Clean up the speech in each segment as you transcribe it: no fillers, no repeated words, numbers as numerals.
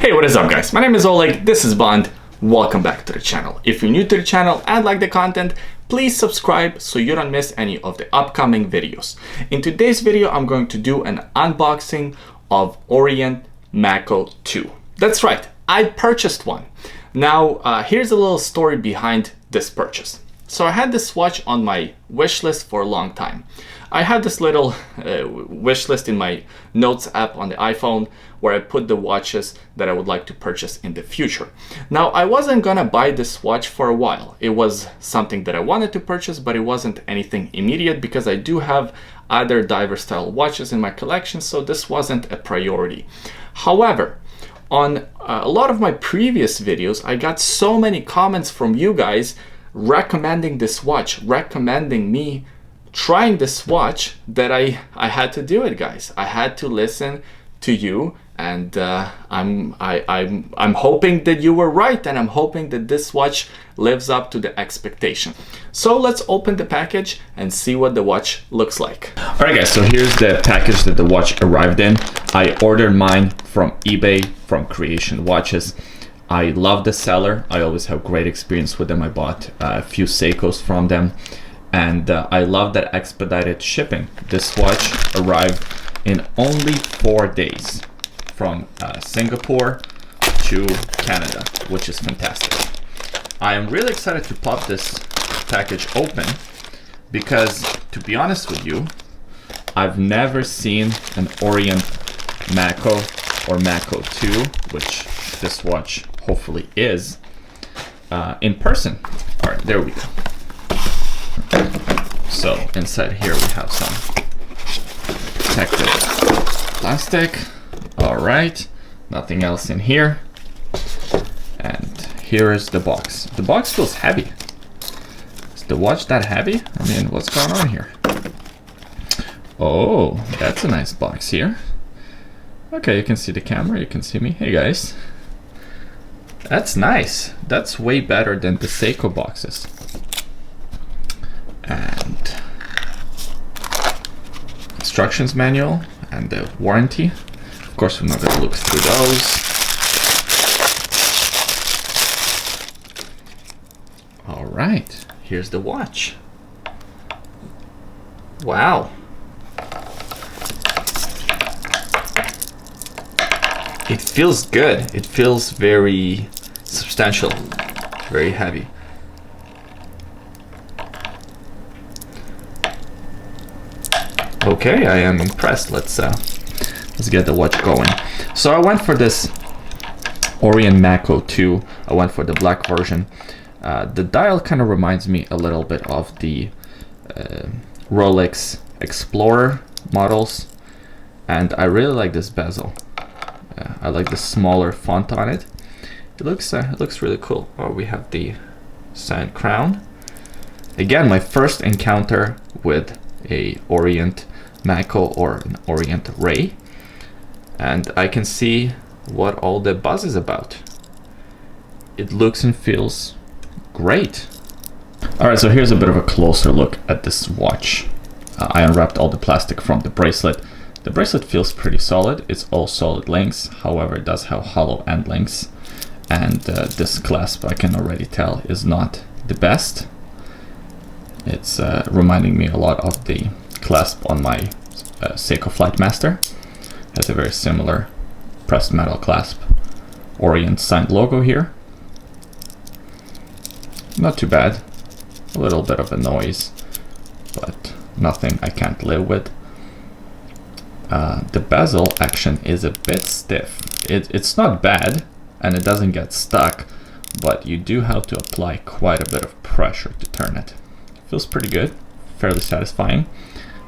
Hey, what is up guys? My name is Oleg, this is Bond. Welcome back to the channel. If you're new to the channel and like the content, please subscribe so you don't miss any of the upcoming videos. In today's video, I'm going to do an unboxing of Orient Mako II. That's right, I purchased one. Now, here's a little story behind this purchase. So I had this watch on my wish list for a long time. I have this little wish list in my notes app on the iPhone where I put the watches that I would like to purchase in the future. Now, I wasn't gonna buy this watch for a while. It was something that I wanted to purchase, but it wasn't anything immediate because I do have other diver style watches in my collection, so this wasn't a priority. However, on a lot of my previous videos, I got so many comments from you guys recommending this watch, recommending me trying this watch that I had to do it, guys. I had to listen to you, and I'm hoping that you were right, and I'm hoping that this watch lives up to the expectation. So let's open the package and see what the watch looks like. All right guys, so here's the package that the watch arrived in. I ordered mine from eBay, from Creation Watches. I love the seller. I always have great experience with them. I bought a few Seikos from them, and I love that expedited shipping. This watch arrived in only 4 days from Singapore to Canada, which is fantastic. I am really excited to pop this package open because, to be honest with you, I've never seen an Orient Mako or Mako II, which this watch hopefully is, in person. All right, there we go. So inside here we have some protective plastic. All right, nothing else in here. And here is the box. The box feels heavy. Is the watch that heavy? I mean, what's going on here? Oh, that's a nice box here. Okay, you can see the camera, you can see me. Hey guys. That's nice. That's way better than the Seiko boxes. And instructions manual and the warranty. Of course, we're not going to look through those. All right, here's the watch. Wow. It feels good. It feels very substantial, very heavy. Okay, I am impressed. Let's get the watch going. So I went for this Orient Mako II. I went for the black version. The dial kind of reminds me a little bit of the Rolex Explorer models, and I really like this bezel. I like the smaller font on it. It looks really cool. Oh, we have the signed crown. Again, my first encounter with a Orient Mako or an Orient Ray, and I can see what all the buzz is about. It looks and feels great. All right, so here's a bit of a closer look at this watch. I unwrapped all the plastic from the bracelet. The bracelet feels pretty solid. It's all solid links, however, it does have hollow end links, and this clasp, I can already tell, is not the best. It's reminding me a lot of the clasp on my Seiko Flightmaster. Has a very similar pressed metal clasp. Orient signed logo here. Not too bad. A little bit of a noise, but nothing I can't live with. The bezel action is a bit stiff. It's not bad, and it doesn't get stuck, but you do have to apply quite a bit of pressure to turn it. Feels pretty good, fairly satisfying.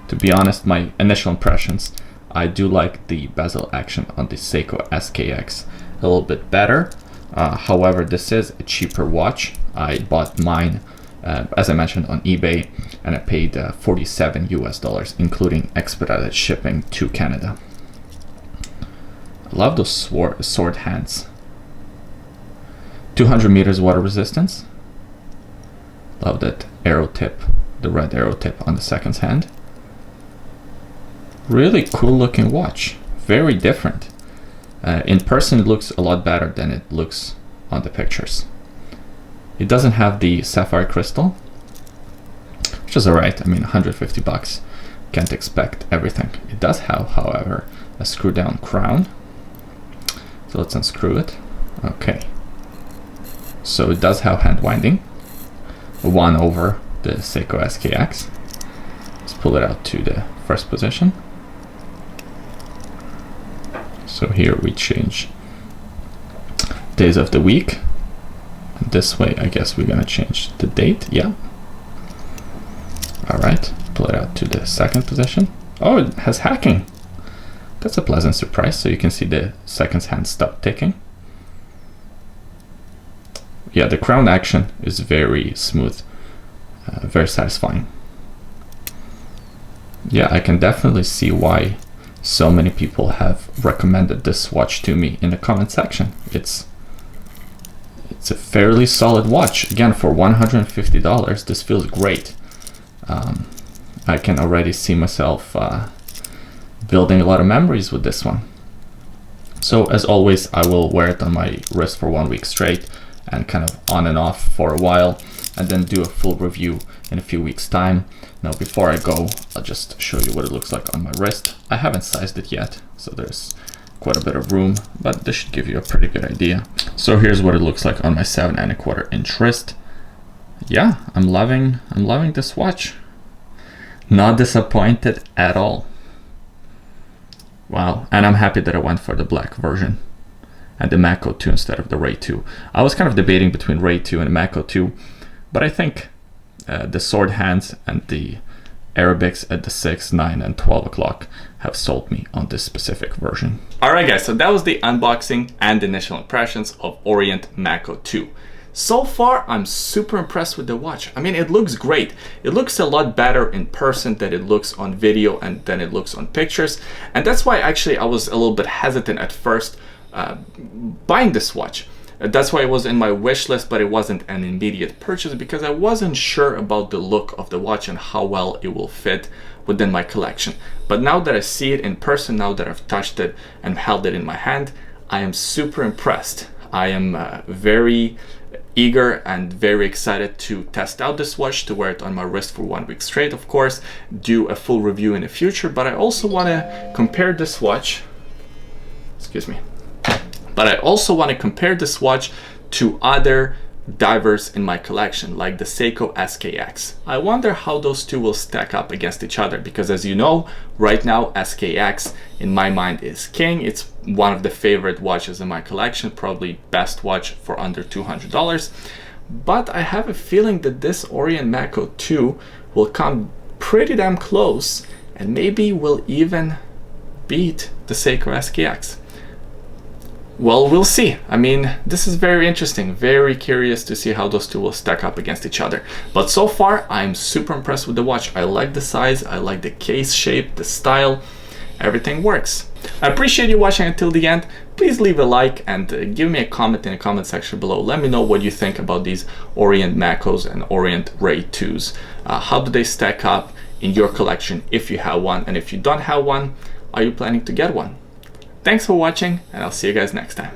To be honest, my initial impressions, I do like the bezel action on the Seiko SKX a little bit better. However, this is a cheaper watch. I bought mine, as I mentioned, on eBay, and I paid $47 US, including expedited shipping to Canada. I love those sword hands. 200 meters water resistance. Love that arrow tip, the red arrow tip on the second hand. Really cool looking watch, very different. In person, it looks a lot better than it looks on the pictures. It doesn't have the sapphire crystal, which is alright. I mean, 150 bucks. Can't expect everything. It does have, however, a screw down crown. So let's unscrew it. Okay. So it does have hand winding. One over the Seiko SKX. Let's pull it out to the first position. So here we change days of the week. And this way, I guess we're gonna change the date. Yeah. All right, pull it out to the second position. Oh, it has hacking. That's a pleasant surprise. So you can see the seconds hand stop ticking. Yeah, the crown action is very smooth, very satisfying. Yeah, I can definitely see why so many people have recommended this watch to me in the comment section. It's a fairly solid watch. Again, for $150, this feels great. I can already see myself building a lot of memories with this one. So as always, I will wear it on my wrist for 1 week straight and kind of on and off for a while, and then do a full review in a few weeks time. Now before I go, I'll just show you what it looks like on my wrist. I haven't sized it yet, so there's quite a bit of room, but this should give you a pretty good idea. So here's what it looks like on my 7¼ inch wrist. Yeah, I'm loving this watch. Not disappointed at all. Wow, and I'm happy that I went for the black version and the Mako II instead of the Ray 2. I was kind of debating between Ray 2 and the Mako II, but I think the sword hands and the Arabics at the 6, 9, and 12 o'clock have sold me on this specific version. Alright guys, so that was the unboxing and initial impressions of Orient Mako II. So far, I'm super impressed with the watch. I mean, it looks great. It looks a lot better in person than it looks on video and than it looks on pictures. And that's why actually I was a little bit hesitant at first buying this watch. That's why it was in my wish list, but it wasn't an immediate purchase because I wasn't sure about the look of the watch and how well it will fit within my collection. But now that I see it in person, now that I've touched it and held it in my hand, I am super impressed. I am very eager and very excited to test out this watch, to wear it on my wrist for 1 week straight, of course, do a full review in the future, but I also want to compare this watch, but I also want to compare this watch to other divers in my collection, like the Seiko SKX. I wonder how those two will stack up against each other, because as you know, right now SKX in my mind is king. It's one of the favorite watches in my collection, probably best watch for under $200. But I have a feeling that this Orient Mako II will come pretty damn close and maybe will even beat the Seiko SKX. Well, we'll see. I mean, this is very interesting, very curious to see how those two will stack up against each other. But so far, I'm super impressed with the watch. I like the size, I like the case shape, the style, everything works. I appreciate you watching until the end. Please leave a like and give me a comment in the comment section below. Let me know what you think about these Orient Makos and Orient Ray 2s. How do they stack up in your collection if you have one? And if you don't have one, are you planning to get one? Thanks for watching, and I'll see you guys next time.